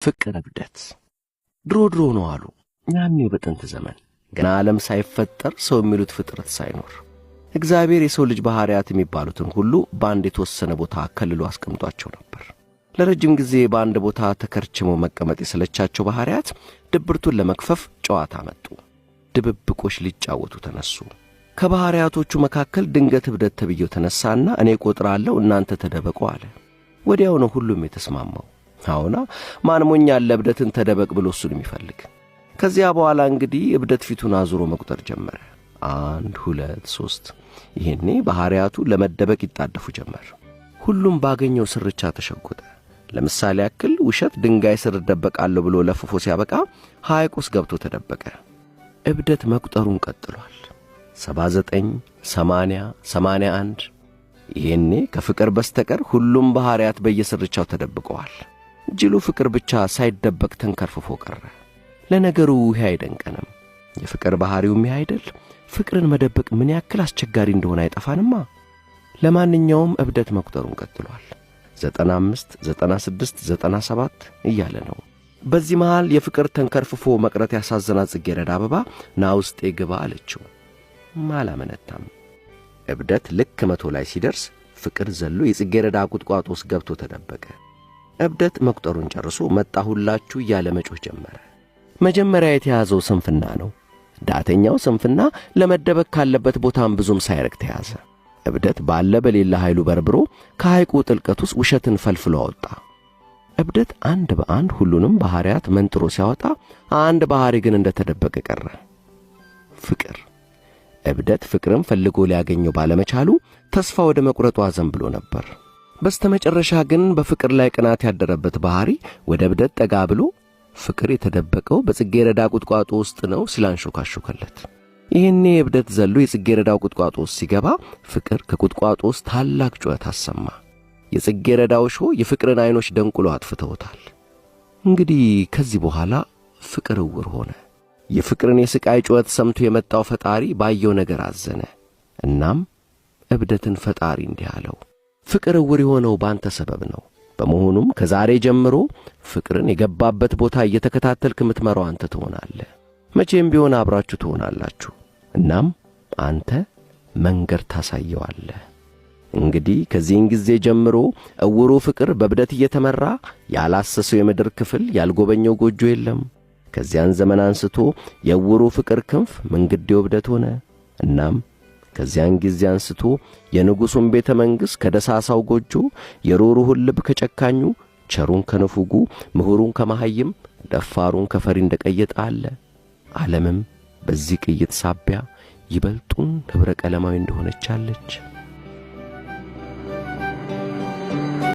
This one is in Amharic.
ፍቅር እብደት ድሮ ነው አሉ። ያኔ በጥንት ዘመን ገና ዓለም ሳይፈጠር ሰው የሚሉት ፍጥረት ሳይኖር እግዚአብሔር የሰው ልጅ ባህሪያት የሚባሉትን ሁሉ በአንድ የተወሰነ ቦታ ከልሎ አስቀምጧቸው ነበር። ለረጅም ጊዜ በአንድ ቦታ ተከርችመው መቀመጥ የሰለቻቸው ባህሪያት ድብርቱን ለመክፈፍ ጨዋታ መጡ። ድብብቆሽ ሊጫወቱ ተነሱ። ከባህሪያቶቹ መካከል ድንገት እብደት ተብየው ተነሳና እኔ ቆጥራለሁ እናንተ ተደበቁ አለ። ወዲያው ነው ሁሉም የተስማማው። አሁና ማን ሞኝ ያለ እብደትን ተደበቅ ብሎ እሱን የሚፈልግ? ከዚያ በኋላ እንግዲህ እብደት ፊቱን አዙሮ መቁጠር ጀመረ። 1 2 3 ይሄኔ ባህሪያቱ ለመደበቅ ይጣደፉ ጀመር። ሁሉም ባገኘው ስርቻ ተሸጎጠ። ለምሳሌ ያክል ውሸት ድንጋይ ስር ደበቃለሁ ብሎ ለፍፎ ሲያበቃ ሐይቅ ውስጥ ገብቶ ተደበቀ። እብደት መቁጠሩን ቀጥሏል። 79 80 81 ይሄኔ ከፍቅር በስተቀር ሁሉም ባህሪያት በየስርቻው ተደብቀዋል። ጅሉ ፍቅር ብቻ ሳይደበቅ ተንከርፍፎ ቀረ። ለነገሩ ይሄ አይደንቀንም። የፍቅር ባህሪውም ይሄ አይደል? ፍቅርን መደበቅ ምን ያክል አስቸጋሪ እንደሆነ አይጠፋንማ። ለማንኛውም እብደት መቁጠሩን ቀጥሏል። 95 96 97 እያለ ነው። በዚህ መሃል የፍቅር ተንከርፍፎ መቅረት ያሳዘናት ጽጌረዳ አበባ ና ውስጤ ግባ አለችው። አላመነታም። እብደት ልክ 100 ላይ ሲደርስ ፍቅር ዘሎ የጽጌረዳ ቁጥቋጦ ውስጥ ገብቶ ተደበቀ። እብደት መቁጠሩን ጨርሶ መጣሁላችሁ እያለ መጮህ ጀመረ። መጀመሪያ የተያዘው ስንፍና ነው። ዳተኛው ስንፍና ለመደበቅ ካለበት ቦታም ብዙም ሳይርቅ ተያዘ። እብደት ባለ በሌላ ኃይሉ በርብሮ ከሐይቁ ጥልቀት ውስጥ ውሸትን ፈልፍሎ አወጣ። እብደት አንድ በአንድ ሁሉንም ባህሪያት መንጥሮ ሲያወጣ አንድ ባህሪ ግን እንደተደበቀ ቀረ፣ ፍቅር። እብደት ፍቅርን ፈልጎ ሊያገኘው ባለመቻሉ ተስፋ ወደ መቁረጡ አዘንብሎ ነበር። በስተመጨረሻ ግን በፍቅር ላይ ቅናት ያደረበት ባህሪ ወደ እብደት ጠጋ ብሎ ፍቅር የተደበቀው በጽጌረዳ ቁጥቋጦ ውስጥ ነው ሲላንሾካሾከለት። ይሄኔ እብደት ዘሎ የጽጌረዳው ቁጥቋጦ ውስጥ ሲገባ ፍቅር ከቁጥቋጦ ውስጥ ታላቅ ጩኸት አሰማ። የጽጌረዳው ሾህ የፍቅርን አይኖች ደንቁሎ አጥፍተውታል። እንግዲህ ከዚህ በኋላ ፍቅር እውር ሆነ። የፍቅርን የስቃይ ጩኸት ሰምቶ የመጣው ፈጣሪ ባየው ነገር አዘነ። እናም እብደትን ፈጣሪ እንዲህ አለው፣ ፍቅር እውር የሆነው ባንተ ሰበብ ነው። በመሆኑም ከዛሬ ጀምሮ ፍቅርን የገባበት ቦታ እየተከታተልክ የምትመራው አንተ ትሆናለህ። መቼም ቢሆን አብራችሁ ትሆናላችሁ። እናም አንተ መንገድ ታሳየዋለህ። እንግዲህ ከዚህን ጊዜ ጀምሮ እውሩ ፍቅር በእብደት እየተመራ ያላሰሰው የምድር ክፍል ያልጎበኘው ጎጆ የለም። ከዚያን ዘመን አንስቶ የእውሩ ፍቅር ክንፍ መንግዴው እብደት ሆነ። እናም ከዚያን ጊዜ አንስቶ የንጉሡን ቤተ መንግሥት ከደሳሳው ጎጆ፣ የሩሩህን ልብ ከጨካኙ፣ ቸሩን ከንፉጉ፣ ምሁሩን ከመሃይም፣ ደፋሩን ከፈሪ እንደቀየጠ አለ። ዓለምም በዚህ ቅይጥ ሳቢያ ይበልጡን ኅብረ ቀለማዊ እንደሆነች አለች።